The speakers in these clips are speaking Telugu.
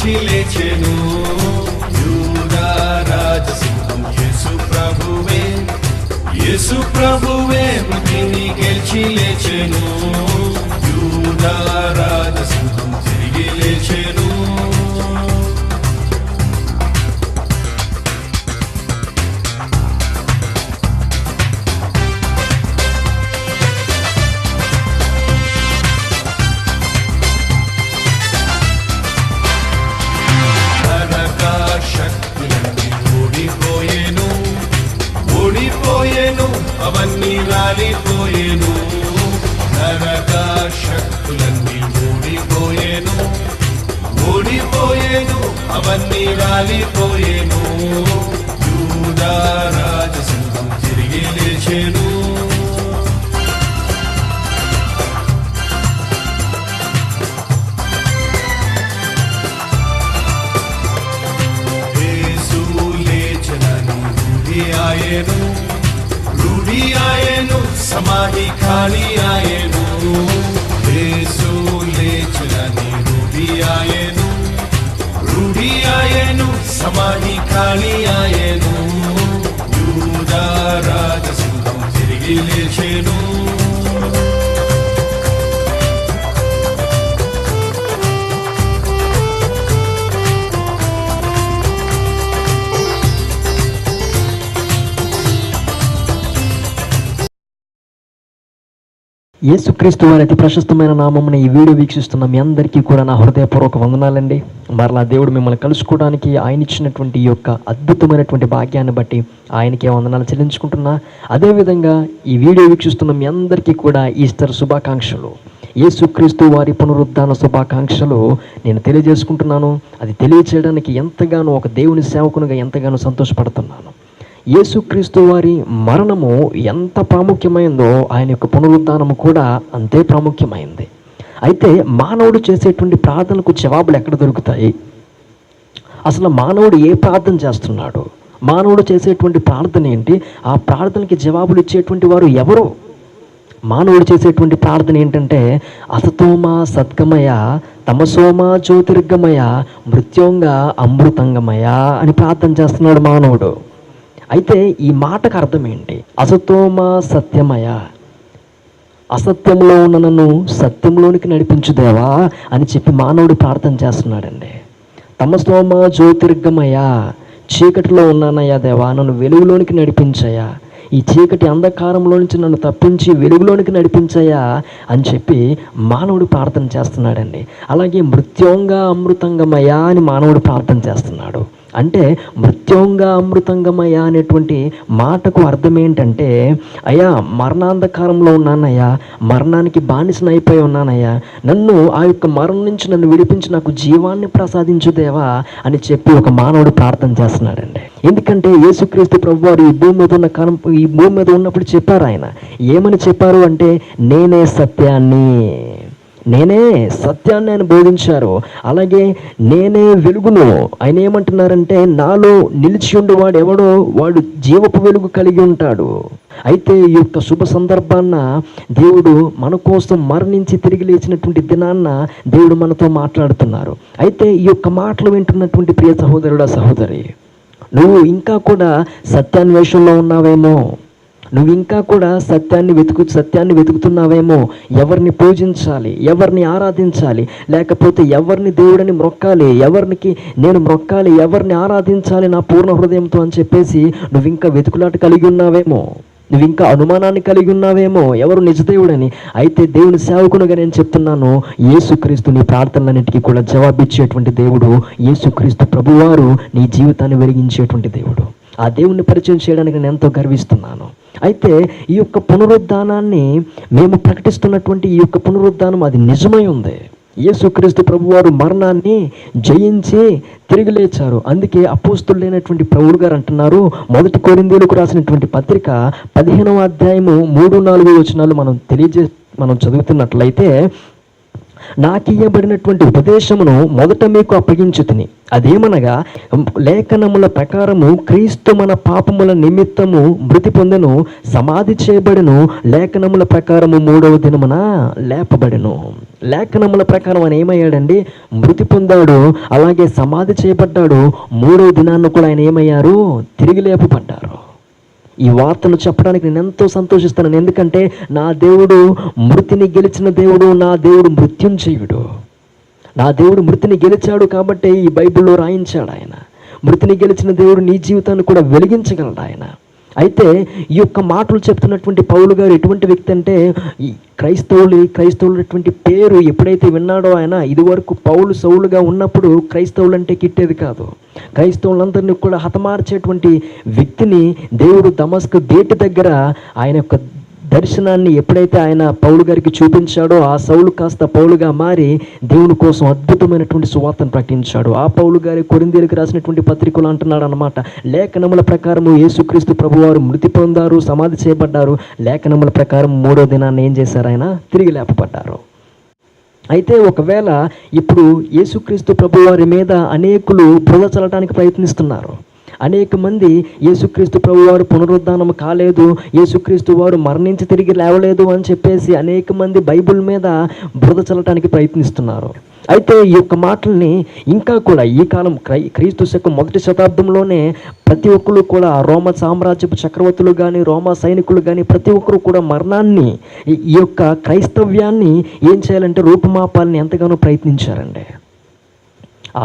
గెలిచి లేచెను. యూదా రాజసింహం యేసు ప్రభువే, యేసు ప్రభువే మృతిని గెలిచి లేచెను. యూదా రాజసింహం తిరిగి లేచెను. అవన్నీ రాలిపోయేను. నరక శక్తులన్నీ ఓడిపోయేను, ఓడిపోయేను, అవన్నీ రాలిపోయేను. యూదా రాజసింహం తిరిగి లేచెను. యేసు లేచెనని రూఢి ఆయెను, రూఢి ఆయెను, సమాధి ఖాళీ ఆయెను. యేసు లేచెనని రూఢి ఆయెను, రూఢి ఆయెను, సమాధి ఖాళీ ఆయెను. యూదా రాజసింహం తిరిగి లేచెను. యేసుక్రీస్తు వారి అతి ప్రశస్తమైన నామమున ఈ వీడియో వీక్షిస్తున్న మీ అందరికీ కూడా నా హృదయపూర్వక వందనాలండి. మరలా దేవుడు మిమ్మల్ని కలుసుకోవడానికి ఆయన ఇచ్చినటువంటి ఈ యొక్క అద్భుతమైనటువంటి భాగ్యాన్ని బట్టి ఆయనకే వందనాలు చెల్లించుకుంటున్నా. అదేవిధంగా ఈ వీడియో వీక్షిస్తున్న మీ అందరికీ కూడా ఈస్టర్ శుభాకాంక్షలు, యేసుక్రీస్తు వారి పునరుద్ధాన శుభాకాంక్షలు నేను తెలియజేసుకుంటున్నాను. అది తెలియచేయడానికి ఎంతగానో ఒక దేవుని సేవకునిగా ఎంతగానో సంతోషపడుతున్నాను. యేసుక్రీస్తు వారి మరణము ఎంత ప్రాముఖ్యమైందో ఆయన యొక్క పునరుద్ధానము కూడా అంతే ప్రాముఖ్యమైంది. అయితే మానవుడు చేసేటువంటి ప్రార్థనలకు జవాబులు ఎక్కడ దొరుకుతాయి? అసలు మానవుడు ఏ ప్రార్థన చేస్తున్నాడు? మానవుడు చేసేటువంటి ప్రార్థన ఏంటి? ఆ ప్రార్థనకి జవాబులు ఇచ్చేటువంటి వారు ఎవరు? మానవుడు చేసేటువంటి ప్రార్థన ఏంటంటే అసతోమ సద్గమయ, తమసోమ జ్యోతిర్గమయ, మృత్యోంగ అమృతంగమయ అని ప్రార్థన చేస్తున్నాడు మానవుడు. అయితే ఈ మాటకు అర్థం ఏంటి? అసతోమ సత్యమయ, అసత్యంలో ఉన్న నన్ను సత్యంలోనికి నడిపించు దేవా అని చెప్పి మానవుడు ప్రార్థన చేస్తున్నాడండి. తమసోమ జ్యోతిర్గమయ, చీకటిలో ఉన్నానయ్యా దేవా, నన్ను వెలుగులోనికి నడిపించయ్యా, ఈ చీకటి అంధకారంలో నుంచి నన్ను తప్పించి వెలుగులోనికి నడిపించయ్యా అని చెప్పి మానవుడు ప్రార్థన చేస్తున్నాడండి. అలాగే మృత్యోంగ అమృతంగమయ అని మానవుడు ప్రార్థన చేస్తున్నాడు. అంటే మృత్యోంగ అమృతంగమయ అనేటువంటి మాటకు అర్థం ఏంటంటే, అయ్యా మరణాంధకారంలో ఉన్నానయ్యా, మరణానికి బానిసనైపోయి ఉన్నానయ్యా, నన్ను ఆ యొక్క మరణం నుంచి నన్ను విడిపించి నాకు జీవాన్ని ప్రసాదించుదేవా అని చెప్పి ఒక మానవుడు ప్రార్థన చేస్తున్నాడండి. ఎందుకంటే యేసుక్రీస్తు ప్రభువారు ఈ భూమి మీద ఉన్నప్పుడు చెప్పారు. ఆయన ఏమని చెప్పారు అంటే, నేనే సత్యాన్ని, నేనే సత్యాన్ని ఆయన బోధించారు. అలాగే నేనే వెలుగును. ఆయన ఏమంటున్నారంటే, నాలో నిలిచి ఉండేవాడు ఎవడో వాడు జీవపు వెలుగు కలిగి ఉంటాడు. అయితే ఈ యొక్క శుభ సందర్భాన్న దేవుడు మన కోసం మరణించి తిరిగి లేచినటువంటి దినాన్న దేవుడు మనతో మాట్లాడుతున్నారు. అయితే ఈ యొక్క మాటలు వింటున్నటువంటి ప్రియ సహోదరుడా సహోదరి, నువ్వు ఇంకా కూడా సత్యాన్వేషణలో ఉన్నావేమో, నువ్వు ఇంకా కూడా సత్యాన్ని వెతుకుతున్నావేమో. ఎవరిని పూజించాలి, ఎవరిని ఆరాధించాలి, లేకపోతే ఎవరిని దేవుడిని మొక్కాలి, ఎవరికి నేను మొక్కాలి, ఎవరిని ఆరాధించాలి నా పూర్ణ హృదయంతో అని చెప్పేసి నువ్వు ఇంకా వెతుకులాట కలిగి ఉన్నావేమో, నువ్వు ఇంకా అనుమానాన్ని కలిగి ఉన్నావేమో ఎవరు నిజదేవుడని. అయితే దేవుని సేవకునిగా నేను చెప్తున్నాను, యేసుక్రీస్తు నీ ప్రార్థనలన్నిటికీ కూడా జవాబిచ్చేటువంటి దేవుడు. యేసుక్రీస్తు ప్రభువారు నీ జీవితాన్ని వెలిగించేటువంటి దేవుడు. ఆ దేవుణ్ణి పరిచయం చేయడానికి నేను ఎంతో గర్విస్తున్నాను. అయితే ఈ యొక్క పునరుద్ధానాన్ని మేము ప్రకటిస్తున్నటువంటి ఈ యొక్క పునరుద్ధానం అది నిజమై ఉంది. యేసుక్రీస్తు ప్రభువారు మరణాన్ని జయించి తిరిగి లేచారు. అందుకే అపోస్తులైనటువంటి పౌలు గారు అంటున్నారు, 1 కొరింథీయులకు రాసినటువంటి పత్రిక 15వ అధ్యాయము 3-4 వచనాలు మనం చదువుతున్నట్లయితే, నాకు ఇయ్యబడినటువంటి ఉపదేశమును మొదట మీకు అప్పగించుతిని. అదేమనగా, లేఖనముల ప్రకారము క్రీస్తు మన పాపముల నిమిత్తము మృతి పొందెను, సమాధి చేయబడెను, లేఖనముల ప్రకారము 3వ దినమున లేపబడెను. లేఖనముల ప్రకారం ఆయన ఏమయ్యాడండి? మృతి పొందాడు, అలాగే సమాధి చేయబడ్డాడు. 3వ దినాన్ని కూడా ఆయన ఏమయ్యారు? తిరిగి లేపబడ్డారు. ఈ వార్తను చెప్పడానికి నేను ఎంతో సంతోషిస్తున్నాను. ఎందుకంటే నా దేవుడు మృతిని గెలిచిన దేవుడు, నా దేవుడు మృత్యుంజయుడు. నా దేవుడు మృతిని గెలిచాడు కాబట్టి ఈ బైబిల్లో రాయించాడు ఆయన. మృతిని గెలిచిన దేవుడు నీ జీవితాన్ని కూడా వెలిగించగలడు ఆయన. అయితే ఈ యొక్క మాటలు చెప్తున్నటువంటి పౌలు గారు ఎటువంటి వ్యక్తి అంటే, ఈ క్రైస్తవులటువంటి పేరు ఎప్పుడైతే విన్నాడో ఆయన, ఇదివరకు పౌలు సౌలుగా ఉన్నప్పుడు క్రైస్తవులు అంటే కిట్టేది కాదు. క్రైస్తవులందరినీ కూడా హతమార్చేటువంటి వ్యక్తిని దేవుడు దమస్కు గేటు దగ్గర ఆయన యొక్క దర్శనాన్ని ఎప్పుడైతే ఆయన పౌలు గారికి చూపించాడో, ఆ సౌలు కాస్త పౌలుగా మారి దేవుని కోసం అద్భుతమైనటువంటి సువార్తను ప్రకటించాడు. ఆ పౌలు గారి కొరింథీయులకు రాసినటువంటి పత్రికలు అంటున్నాడు అన్నమాట, లేఖనముల ప్రకారము యేసుక్రీస్తు ప్రభువారు మృతి పొందారు, సమాధి చేయబడ్డారు. లేఖనముల ప్రకారం 3వ దినాన్ని ఏం చేశారు? ఆయన తిరిగి లేపబడ్డారు. అయితే ఒకవేళ ఇప్పుడు యేసుక్రీస్తు ప్రభువారి మీద అనేకులు బురద చల్లడానికి ప్రయత్నిస్తున్నారు. అనేక మంది యేసుక్రీస్తు ప్రభువారు పునరుద్ధానం కాలేదు, యేసుక్రీస్తు వారు మరణించి తిరిగి లేవలేదు అని చెప్పేసి అనేక మంది బైబిల్ మీద బురద చల్లటానికి ప్రయత్నిస్తున్నారు. అయితే ఈ యొక్క మాటల్ని ఇంకా కూడా ఈ కాలం క్రీస్తు శకం 1వ శతాబ్దంలోనే ప్రతి ఒక్కరు కూడా రోమ సామ్రాజ్యపు చక్రవర్తులు కానీ, రోమా సైనికులు కానీ ప్రతి ఒక్కరు కూడా మరణాన్ని, ఈ యొక్క క్రైస్తవ్యాన్ని ఏం చేయాలంటే రూపుమాపాలని ఎంతగానో ప్రయత్నించారండి.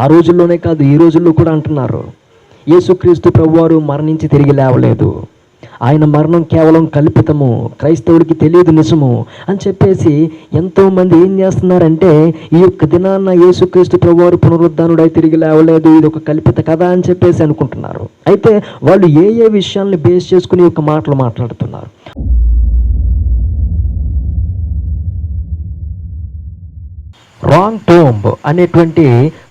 ఆ రోజుల్లోనే కాదు, ఈ రోజుల్లో కూడా అంటున్నారు, యేసుక్రీస్తు ప్రభువారు మరణించి తిరిగి లేవలేదు, ఆయన మరణం కేవలం కల్పితము, క్రైస్తవుడికి తెలియదు నిజము అని చెప్పేసి ఎంతోమంది ఏం చేస్తున్నారంటే, ఈ యొక్క దినాన్న యేసుక్రీస్తు ప్రభువారు పునరుద్ధానుడై తిరిగి లేవలేదు, ఇది ఒక కల్పిత కథ అని చెప్పేసి అనుకుంటున్నారు. అయితే వాళ్ళు ఏ విషయాల్ని బేస్ చేసుకుని ఈ యొక్క మాటలు మాట్లాడుతున్నారు? రాంగ్ టోంబ్ అనేటువంటి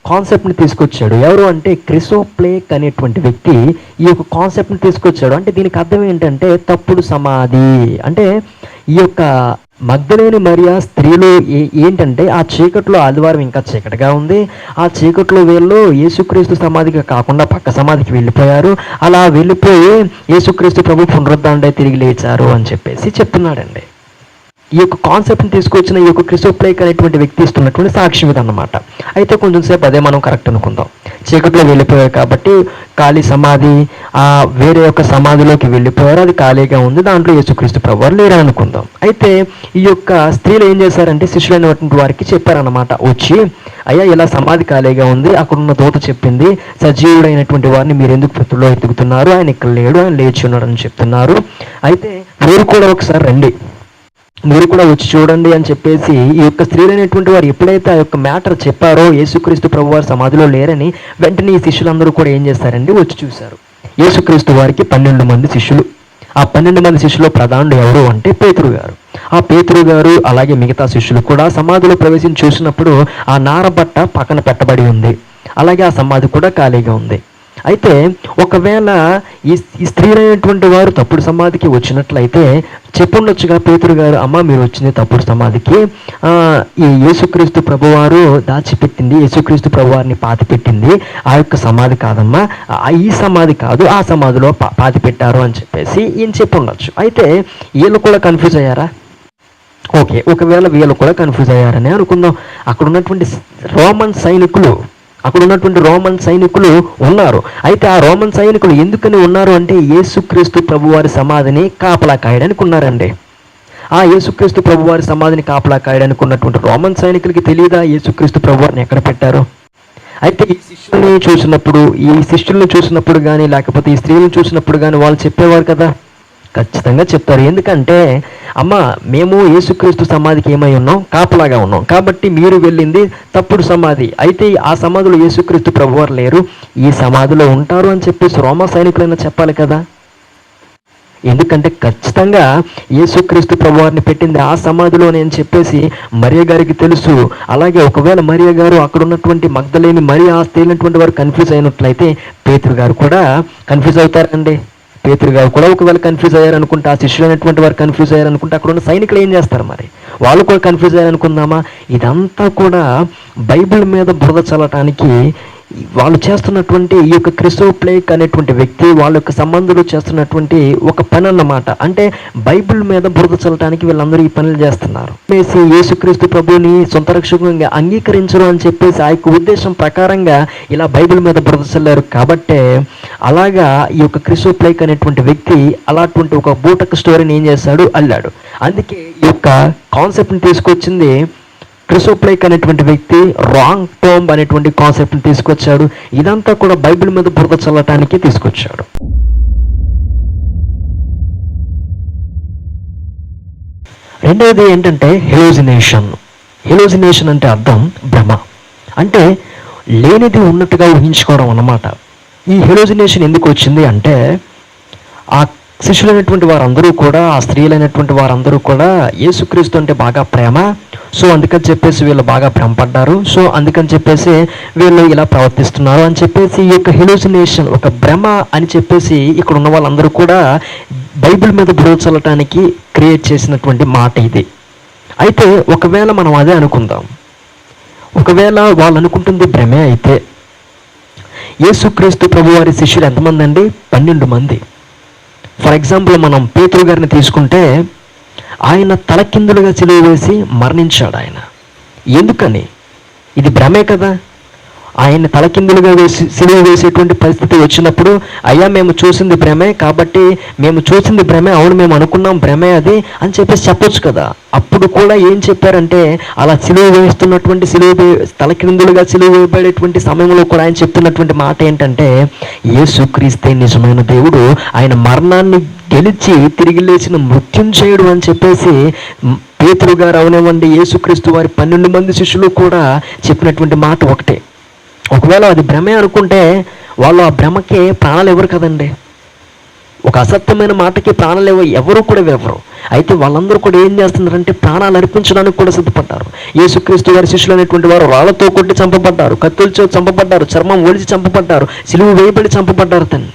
కాన్సెప్ట్ని తీసుకొచ్చాడు. ఎవరు అంటే క్రిసోప్లేక్ అనేటువంటి వ్యక్తి ఈ యొక్క కాన్సెప్ట్ని తీసుకొచ్చాడు. అంటే దీనికి అర్థం ఏంటంటే తప్పుడు సమాధి. అంటే ఈ యొక్క మగ్దలేని మరియా స్త్రీలు ఏంటంటే ఆ చీకట్లో, ఆదివారం ఇంకా చీకటిగా ఉంది, ఆ చీకట్లో వీళ్ళు యేసుక్రీస్తు సమాధికి కాకుండా పక్క సమాధికి వెళ్ళిపోయారు. అలా వెళ్ళిపోయి యేసుక్రీస్తు ప్రభు పునరుద్ధానుడై తిరిగి లేచారు అని చెప్పేసి చెప్తున్నాడండి. ఈ యొక్క కాన్సెప్ట్ని తీసుకొచ్చిన ఈ యొక్క క్రిసోప్లేక్ అనేటువంటి వ్యక్తి ఇస్తున్నటువంటి సాక్ష్యం ఇది అన్నమాట. అయితే కొంచెం సేపు అదే మనం కరెక్ట్ అనుకుందాం. చీకట్లో వెళ్ళిపోయారు కాబట్టి ఖాళీ సమాధి, వేరే యొక్క సమాధిలోకి వెళ్ళిపోయారు, అది ఖాళీగా ఉంది, దాంట్లో యేసుక్రీస్తు ప్రభువారు లేరు అనుకుందాం. అయితే ఈ యొక్క స్త్రీలు ఏం చేశారంటే శిష్యులైనటువంటి వారికి చెప్పారన్నమాట, వచ్చి అయ్యా ఇలా సమాధి ఖాళీగా ఉంది, అక్కడున్న దూత చెప్పింది సజీవుడైనటువంటి వారిని మీరు ఎందుకు ప్రతుల్లో ఎత్తుకుతున్నారు, ఆయన ఇక్కడ లేడు, ఆయన లేచి ఉన్నాడు అని చెప్తున్నారు. అయితే మీరు కూడా ఒకసారి రండి, మీరు కూడా వచ్చి చూడండి అని చెప్పేసి ఈ యొక్క స్త్రీలైనటువంటి వారు ఎప్పుడైతే ఆ యొక్క మ్యాటర్ చెప్పారో, యేసుక్రీస్తు ప్రభువారు సమాధిలో లేరని, వెంటనే ఈ శిష్యులందరూ కూడా ఏం చేస్తారండి, వచ్చి చూశారు. యేసుక్రీస్తు వారికి 12 మంది శిష్యులు. ఆ 12 మంది శిష్యులు ప్రధానుడు ఎవరు అంటే పేతురు గారు. ఆ పేతురు గారు అలాగే మిగతా శిష్యులు కూడా సమాధిలో ప్రవేశించి చూసినప్పుడు ఆ నారబట్ట పక్కన పెట్టబడి ఉంది, అలాగే ఆ సమాధి కూడా ఖాళీగా ఉంది. అయితే ఒకవేళ ఈ స్త్రీలైనటువంటి వారు తప్పుడు సమాధికి వచ్చినట్లయితే చెప్పుండొచ్చుగా పేతురు గారు, అమ్మ మీరు వచ్చింది తప్పుడు సమాధికి, ఈ యేసుక్రీస్తు ప్రభువారు దాచిపెట్టింది, యేసుక్రీస్తు ప్రభువారిని పాతి పెట్టింది ఆ యొక్క సమాధి కాదమ్మా, ఈ సమాధి కాదు, ఆ సమాధిలో పాతి పెట్టారు అని చెప్పేసి ఈయన చెప్పుండొచ్చు. అయితే వీళ్ళు కూడా కన్ఫ్యూజ్ అయ్యారా? ఓకే, ఒకవేళ వీళ్ళు కూడా కన్ఫ్యూజ్ అయ్యారని అనుకుందాం. అక్కడ ఉన్నటువంటి రోమన్ సైనికులు ఉన్నారు. అయితే ఆ రోమన్ సైనికులు ఎందుకని ఉన్నారు అంటే యేసుక్రీస్తు ప్రభువారి సమాధిని కాపలా కాయడానికి ఉన్నారండి. ఆ యేసుక్రీస్తు ప్రభువారి సమాధిని కాపలా కాయడానికి ఉన్నటువంటి రోమన్ సైనికులకి తెలియదా యేసుక్రీస్తు ప్రభువారిని ఎక్కడ పెట్టారు? అయితే ఈ శిష్యుల్ని చూసినప్పుడు కానీ, లేకపోతే ఈ స్త్రీలను చూసినప్పుడు కానీ వాళ్ళు చెప్పేవారు కదా, ఖచ్చితంగా చెప్తారు. ఎందుకంటే అమ్మ మేము యేసుక్రీస్తు సమాధికి ఏమై ఉన్నాం, కాపలాగా ఉన్నాం, కాబట్టి మీరు వెళ్ళింది తప్పుడు సమాధి, అయితే ఆ సమాధిలో యేసుక్రీస్తు ప్రభువారు లేరు, ఈ సమాధిలో ఉంటారు అని చెప్పేసి రోమా సైనికులైనా చెప్పాలి కదా. ఎందుకంటే ఖచ్చితంగా యేసుక్రీస్తు ప్రభువారిని పెట్టింది ఆ సమాధిలోనే అని చెప్పేసి మరియ గారికి తెలుసు. అలాగే ఒకవేళ మరియ గారు అక్కడ ఉన్నటువంటి మగ్దలేని మరియ తేలినటువంటి వారు కన్ఫ్యూజ్ అయినట్లయితే పేతురు గారు కూడా కన్ఫ్యూజ్ అవుతారండి. పేతురు గారు కూడా ఒకవేళ కన్ఫ్యూజ్ అయ్యారనుకుంటే, ఆ శిష్యులు అనేటువంటి వారు కన్ఫ్యూజ్ అయ్యారనుకుంటే, అక్కడ ఉన్న సైనికులు ఏం చేస్తారు మరి? వాళ్ళు కూడా కన్ఫ్యూజ్ అయ్యారు అనుకుందామా? ఇదంతా కూడా బైబిల్ మీద బురద చల్లటానికి వాళ్ళు చేస్తున్నటువంటి ఈ యొక్క క్రిసోప్లేక్ అనేటువంటి వ్యక్తి వాళ్ళ యొక్క సంబంధులు చేస్తున్నటువంటి ఒక పని అన్నమాట. అంటే బైబిల్ మీద బురద చల్లటానికి వీళ్ళందరూ ఈ పనులు చేస్తున్నారు. యేసుక్రీస్తు ప్రభుని సొంత రక్షకంగా అంగీకరించరు అని చెప్పేసి ఆ యొక్క ఉద్దేశం ప్రకారంగా ఇలా బైబిల్ మీద బురద చల్లారు. కాబట్టే అలాగా ఈ యొక్క క్రిసోప్లేక్ అనేటువంటి వ్యక్తి అలాంటి ఒక బూటక స్టోరీని ఏం చేశాడు, అల్లాడు. అందుకే ఈ యొక్క కాన్సెప్ట్ని తీసుకొచ్చింది క్రిసోప్లేక్ అనేటువంటి వ్యక్తి. రాంగ్ టర్మ్ అనేటువంటి కాన్సెప్ట్ని తీసుకొచ్చాడు. ఇదంతా కూడా బైబిల్ మీద బురద చల్లటానికి తీసుకొచ్చాడు. రెండవది ఏంటంటే హెలోజినేషన్. హెలోజినేషన్ అంటే అర్థం భ్రమ, అంటే లేనిది ఉన్నట్టుగా ఊహించుకోవడం అన్నమాట. ఈ హెలోజినేషన్ ఎందుకు వచ్చింది అంటే ఆ శిష్యులైనటువంటి వారందరూ కూడా, ఆ స్త్రీలైనటువంటి వారందరూ కూడా యేసుక్రీస్తు అంటే బాగా ప్రేమ. సో అందుకని చెప్పేసి వీళ్ళు బాగా భ్రమపడ్డారు. సో అందుకని చెప్పేసి వీళ్ళు ఇలా ప్రవర్తిస్తున్నారు అని చెప్పేసి ఈ యొక్క హెలోజినేషన్, ఒక భ్రమ అని చెప్పేసి ఇక్కడ ఉన్న వాళ్ళందరూ కూడా బైబిల్ మీద బురద చల్లటానికి క్రియేట్ చేసినటువంటి మాట ఇది. అయితే ఒకవేళ మనం అదే అనుకుందాం, ఒకవేళ వాళ్ళు అనుకుంటుంది భ్రమే అయితే యేసుక్రీస్తు ప్రభువారి శిష్యులు ఎంతమంది అండి? 12 మంది. ఫర్ ఎగ్జాంపుల్ మనం పేతురు గారిని తీసుకుంటే ఆయన తలకిందులుగా సిలువ వేసి మరణించాడు. ఆయన ఎందుకని? ఇది భ్రమే కదా. ఆయన తలకిందులుగా వేసి సిలువ వేసేటువంటి పరిస్థితి వచ్చినప్పుడు, అయ్యా మేము చూసింది భ్రమే, కాబట్టి మేము చూసింది భ్రమే, అవును మేము అనుకున్నాం భ్రమే అది అని చెప్పేసి చెప్పొచ్చు కదా. అప్పుడు కూడా ఏం చెప్పారంటే అలా సిలువ వేస్తున్నటువంటి తలకిందులుగా సిలువ వేయబడేటువంటి సమయంలో కూడా ఆయన చెప్తున్నటువంటి మాట ఏంటంటే యేసుక్రీస్తే నిజమైన దేవుడు, ఆయన మరణాన్ని గెలిచి తిరిగి లేచిన మృత్యుంజయుడు అని చెప్పేసి పేతురు గారు అవనివ్వండి, యేసుక్రీస్తు వారి 12 మంది శిష్యులు కూడా చెప్పినటువంటి మాట ఒకటే. ఒకవేళ అది భ్రమే అనుకుంటే వాళ్ళు ఆ భ్రమకి ప్రాణాలు ఎవరు కదండి. ఒక అసత్యమైన మాటకి ప్రాణాలు ఎవరు కూడా ఇవ్వరు. అయితే వాళ్ళందరూ కూడా ఏం చేస్తున్నారంటే ప్రాణాలు అర్పించడానికి కూడా సిద్ధపడ్డారు. యేసుక్రీస్తు గారి శిష్యులు అనేటువంటి వారు రాళ్లతో కొట్టి చంపబడ్డారు, కత్తులతో చంపబడ్డారు, చర్మం ఒలిచి చంపబడ్డారు, సిలువ వేయబడి చంపబడ్డారు. తను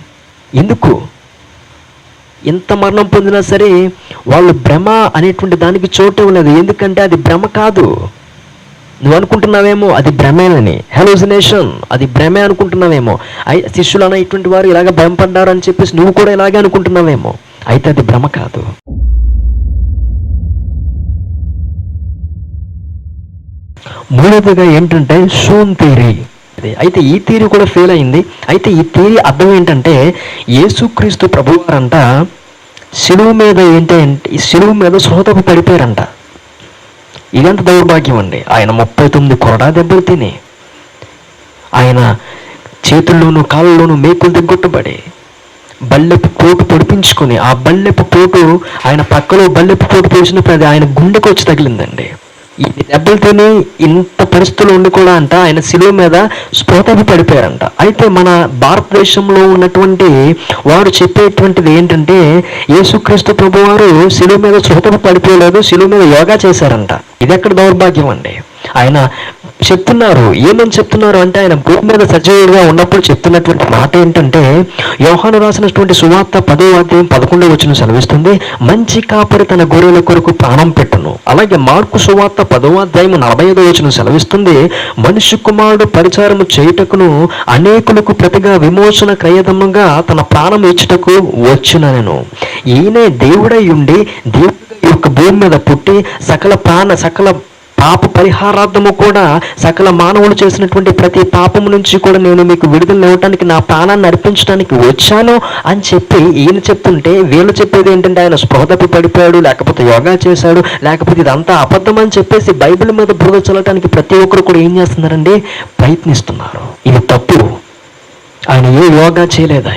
ఎందుకు ఎంత మరణం పొందినా సరే వాళ్ళు భ్రమ అనేటువంటి దానికి చోటు ఇవ్వలేదు. ఎందుకంటే అది భ్రమ కాదు. నువ్వు అనుకుంటున్నావేమో అది భ్రమేనని, హెలోజినేషన్, అది భ్రమే అనుకుంటున్నావేమో. శిష్యులు అనేటువంటి వారు ఇలాగ భ్రమపడ్డారు అని చెప్పేసి నువ్వు కూడా ఇలాగే అనుకుంటున్నావేమో. అయితే అది భ్రమ కాదు. మూడవదిగా ఏంటంటే షూన్ థియరీ. అయితే ఈ థియరీ కూడా ఫెయిల్ అయింది. అయితే ఈ థియరీ అర్థం ఏంటంటే యేసుక్రీస్తు ప్రభువారంట శిలువ మీద శిలువ మీద సోతపు పడిపోయారంట. ఇదంత దౌర్భాగ్యం అండి. ఆయన 39 కొరడా దెబ్బలు తిని, ఆయన చేతుల్లోనూ కాళ్ళలోనూ మేకులు దిగ్గొట్టబడి, బల్లెపు పోటు పొడిపించుకొని, ఆ బల్లెపు పోటు ఆయన పక్కలో బల్లెపు పోటు పొడిచినప్పుడు అది ఆయన గుండెకు వచ్చి తగిలిందండి. ఈ దెబ్బలు తిని ఇంత పరిస్థితులు ఉండి కూడా అంట ఆయన శిలువ మీద స్ఫోటకు పడిపోయారంట. అయితే మన భారతదేశంలో ఉన్నటువంటి వారు చెప్పేటువంటిది ఏంటంటే యేసుక్రీస్తు ప్రభువారు శిలువ మీద స్ఫోటకు పడిపోయలేదు, శిలువ మీద యోగా చేశారంట. ఇది ఎక్కడ దౌర్భాగ్యం అండి. ఆయన చెప్తున్నారు, ఏమని చెప్తున్నారు అంటే ఆయన భూమి మీద సజీవుడిగా ఉన్నప్పుడు చెప్తున్నటువంటి మాట ఏంటంటే యోహాను రాసినటువంటి సువార్త 10వ అధ్యాయం 11వ వచనం సెలవిస్తుంది, మంచి కాపరి తన గొర్రెల కొరకు ప్రాణం పెట్టును. అలాగే మార్కు సువార్త 10వ అధ్యాయం 45వ వచనం సెలవిస్తుంది, మనుష్య కుమారుడు పరిచారము చేయుటకును అనేకులకు ప్రతిగా విమోచన క్రయదముగా తన ప్రాణం ఇచ్చుటకు వచ్చుననెను. ఈయనే దేవుడై ఉండి దేవుడి యొక్క భూమి మీద పుట్టి సకల పాప పరిహారార్థము కూడా సకల మానవులు చేసినటువంటి ప్రతి పాపము నుంచి కూడా నేను మీకు విడుదల ఇవ్వటానికి నా ప్రాణాన్ని అర్పించడానికి వచ్చాను అని చెప్పి ఈయన చెప్తుంటే వీళ్ళు చెప్పేది ఏంటంటే ఆయన స్పృహ తప్పి పడిపోయాడు, లేకపోతే యోగా చేశాడు, లేకపోతే ఇదంతా అబద్ధం అని చెప్పేసి బైబిల్ మీద బురద చల్లటానికి ప్రతి ఒక్కరు కూడా ఏం చేస్తున్నారండి, ప్రయత్నిస్తున్నారు. ఇది తప్పు. ఆయన ఏ యోగా చేయలేదు.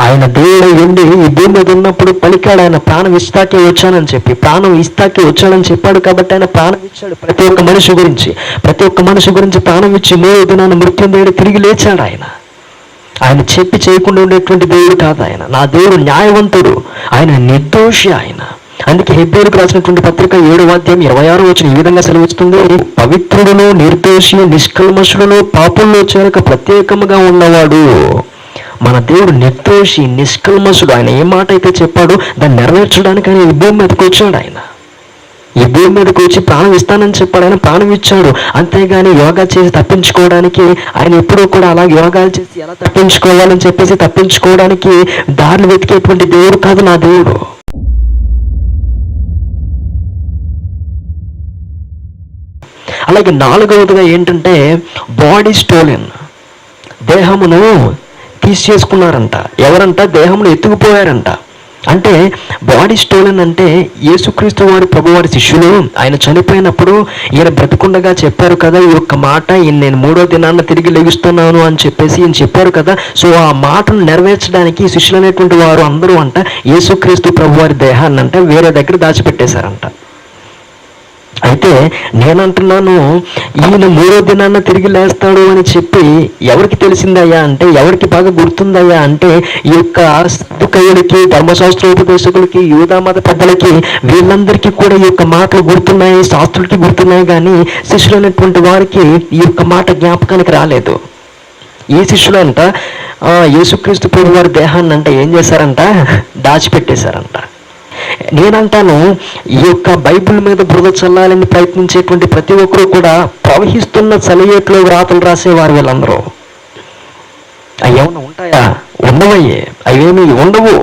ఆయన దేవుడు ఉండి ఈ భూమి మీద ఉన్నప్పుడు పలికాడు, ఆయన ప్రాణం ఇస్తాకే వచ్చానని చెప్పి, ప్రాణం ఇస్తాకే వచ్చాడని చెప్పాడు. కాబట్టి ఆయన ప్రాణం ఇచ్చాడు ప్రతి ఒక్క మనిషి గురించి ప్రాణం ఇచ్చి 3వ దినాన మృత్యుంజయుడు తిరిగి లేచాడు. ఆయన చెప్పి చేయకుండా ఉండేటువంటి దేవుడు కాదు ఆయన. నా దేవుడు న్యాయవంతుడు, ఆయన నిర్దోషి. అందుకే హెబ్రీయులకు రాసినటువంటి పత్రిక 7వ అధ్యాయం 26వ వచనం ఈ విధంగా సెలవిస్తుంది, పవిత్రుడును నిర్దోషి నిష్కల్మషుడును పాపుల్లో చేరక ప్రత్యేకముగా ఉన్నవాడు. మన దేవుడు నిర్దోషి నిష్కల్మషుడు. ఆయన ఏ మాట అయితే చెప్పాడో దాన్ని నెరవేర్చడానికి ఆయన ఈ భూమి మీదకి వచ్చాడు. ఈ భూమి మీదకి వచ్చి ప్రాణం ఇస్తానని చెప్పాడు. ఆయన ప్రాణం ఇచ్చాడు. అంతేగాని యోగా చేసి తప్పించుకోవడానికి ఆయన ఎప్పుడూ కూడా అలా యోగాలు చేసి ఎలా తప్పించుకోవాలని చెప్పేసి తప్పించుకోవడానికి దారులు వెతికేటువంటి దేవుడు కాదు నా దేవుడు. అలాగే 4వదిగా ఏంటంటే బాడీ స్టోలెన్, దేహమును తీసేసుకున్నారంట. ఎవరంట? దేహమును ఎత్తుకుపోయారంట. అంటే బాడీ స్టోలెన్ అంటే యేసుక్రీస్తు వారి ప్రభువారి శిష్యులు ఆయన చనిపోయినప్పుడు ఈయన బ్రతికుండగా చెప్పారు కదా, ఈ యొక్క మాట, నేను 3వ దినాన్న తిరిగి లెగుస్తున్నాను అని చెప్పేసి ఈయన చెప్పారు కదా. సో ఆ మాటను నెరవేర్చడానికి శిష్యులు అనేటువంటి వారు అందరూ అంట యేసుక్రీస్తు ప్రభువారి దేహాన్ని అంటే వేరే దగ్గర దాచిపెట్టేశారంట. అయితే నేనంటున్నాను, ఈయన 3వ దినాన్న తిరిగి లేస్తాడు అని చెప్పి ఎవరికి తెలిసిందయ్యా అంటే, ఎవరికి బాగా గుర్తుందయ్యా అంటే, ఈ యొక్క సద్దుకయ్యులకి, ధర్మశాస్త్రోపదేశకులకి, యూదా మత పెద్దలకి, వీళ్ళందరికీ కూడా ఈ యొక్క మాటలు గుర్తున్నాయి, శాస్త్రులకి గుర్తున్నాయి. కానీ శిష్యులైనటువంటి వారికి ఈ యొక్క మాట జ్ఞాపకానికి రాలేదు. ఈ శిష్యులంట యేసుక్రీస్తు ప్రభు వారి దేహాన్ని అంటే ఏం చేశారంట? దాచిపెట్టేశారంట. నేనంటాను, ఈ యొక్క బైబిల్ మీద బురద చల్లాలని ప్రయత్నించేటువంటి ప్రతి ఒక్కరూ కూడా ప్రవహిస్తున్న చలియేట్లో వ్రాతలు రాసేవారు వీళ్ళందరూ. అవి ఏమన్నా ఉంటాయా? ఉండవయ్యే, అవేమీ ఉండవు.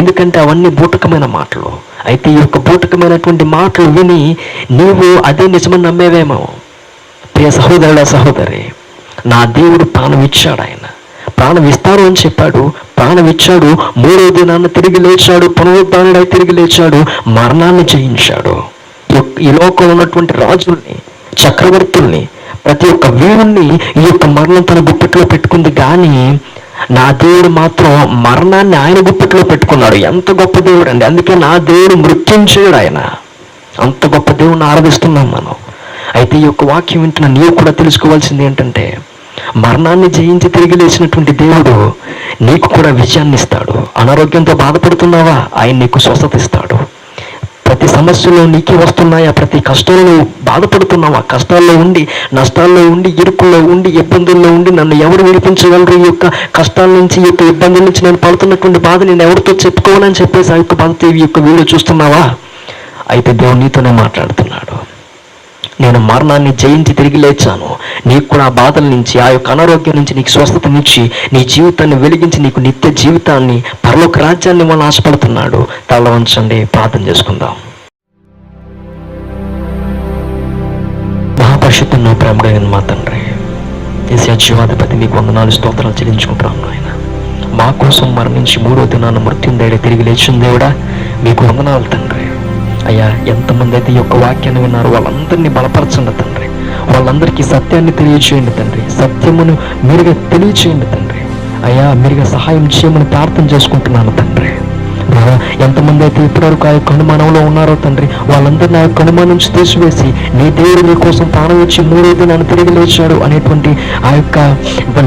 ఎందుకంటే అవన్నీ బూటకమైన మాటలు. అయితే ఈ యొక్క బూటకమైనటువంటి మాటలు విని నీవు అదే నిజమని నమ్మేవేమో. ప్రియ సహోదరుడా, సహోదరి, నా దేవుడు ప్రాణం ఇచ్చాడు. ఆయన ప్రాణం ఇస్తారు అని చెప్పాడు, ప్రాణం ఇచ్చాడు. 3వ దినాన్న తిరిగి లేచాడు, పునరుద్ధానుడై తిరిగి లేచాడు, మరణాన్ని జయించాడు. ఈ లోకంలో ఉన్నటువంటి రాజుల్ని, చక్రవర్తుల్ని, ప్రతి ఒక్క వీరుణ్ణి ఈ యొక్క మరణం తన గుప్పెట్లో పెట్టుకుంది. కానీ నా దేవుడు మాత్రం మరణాన్ని ఆయన గుప్పెట్లో పెట్టుకున్నాడు. ఎంత గొప్ప దేవుడు అండి! అందుకే నా దేవుడు మృత్యుంజయుడు. ఆయన అంత గొప్ప దేవుడిని ఆరాధిస్తున్నాం మనం. అయితే ఈ యొక్క వాక్యం వింటున్న నీవు కూడా తెలుసుకోవాల్సింది ఏంటంటే, మరణాన్ని జయించి తిరిగి లేచినటువంటి దేవుడు నీకు కూడా విజయాన్ని ఇస్తాడు. అనారోగ్యంతో బాధపడుతున్నావా? ఆయన నీకు స్వస్థత ఇస్తాడు. ప్రతి సమస్యలు నీకే వస్తున్నాయా? ప్రతి కష్టంలో బాధపడుతున్నావా? కష్టాల్లో ఉండి, నష్టాల్లో ఉండి, ఇరుకుల్లో ఉండి, ఇబ్బందుల్లో ఉండి నన్ను ఎవరు విడిపించగలరు? ఈ యొక్క కష్టాల నుంచి, ఈ యొక్క ఇబ్బందుల నుంచి నేను పడుతున్నటువంటి బాధ నేను ఎవరితో చెప్పుకోవాలని చెప్పేసి ఆ యొక్క బాధతో ఈ యొక్క వీడియో చూస్తున్నావా? అయితే దేవుడు నీతోనే మాట్లాడుతున్నాడు. నేను మరణాన్ని జయించి తిరిగి లేచాను. నీకు కూడా ఆ బాధల నుంచి, ఆ యొక్క అనారోగ్యం నుంచి నీకు స్వస్థతనిచ్చి, నీ జీవితాన్ని వెలిగించి నీకు నిత్య జీవితాన్ని, పరలోక రాజ్యాన్ని మనం ఆశపడుతున్నాడు. తల వంచండి, ప్రార్థన చేసుకుందాం. మహాపరిశుద్ధుని ప్రేమగలిగిన మా తండ్రి, యేసయ్య జీవాధిపతి, మీకు వందనాలు, స్తోత్రాలు చెల్లించుకుంటున్నాను. ఆయన మా కోసం మరణించి 3వ దినాన మృత్యుంజయుడై తిరిగి లేచిన దేవుడా, మీకు వందనాలు తండ్రి. అయ్యా, ఎంతమంది అయితే ఈ యొక్క వాక్యాన్ని విన్నారో వాళ్ళందరినీ బలపరచండి తండ్రి. వాళ్ళందరికీ సత్యాన్ని తెలియచేయండి తండ్రి. సత్యమును మీరుగా తెలియచేయండి తండ్రి. అయ్యా, మీరుగా సహాయం చేయమని ప్రార్థన చేసుకుంటున్నాను తండ్రి. ఎంతమంది అయితే ఇప్పటివరకు ఆ యొక్క అనుమానంలో ఉన్నారో తండ్రి, వాళ్ళందరినీ ఆ యొక్క అనుమానం నుంచి తీసివేసి, నీ దేవుడు నీ కోసం ప్రాణం ఇచ్చి 3వ దినాన తిరిగి లేచాడు అనేటువంటి ఆ యొక్క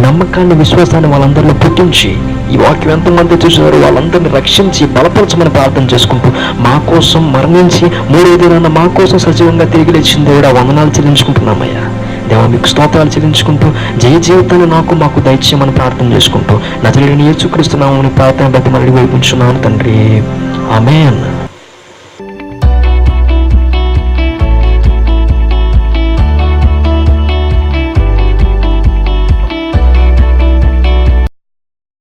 నమ్మకాన్ని, విశ్వాసాన్ని వాళ్ళందరిలో పుట్టించి, ఈ వాక్యం ఎంతమంది చూసారో వాళ్ళందరినీ రక్షించి బలపరచమని ప్రార్థన చేసుకుంటూ, మా కోసం మరణించి 3వ దినాన మా కోసం సజీవంగా తిరిగి లేచిన దేవుడు వందనాలు చెల్లించుకుంటున్నామయ్యా. దేవా, మీకు స్తోత్రాలు చెల్లించుకుంటూ జయ జీవితాన్ని మాకు దయచేయమని ప్రార్థన చేసుకుంటూ, నజరేయుడైన యేసుక్రీస్తు నామమున ప్రార్థన బతిమాలి వేయించున్నాను తండ్రి. ఆమేన్.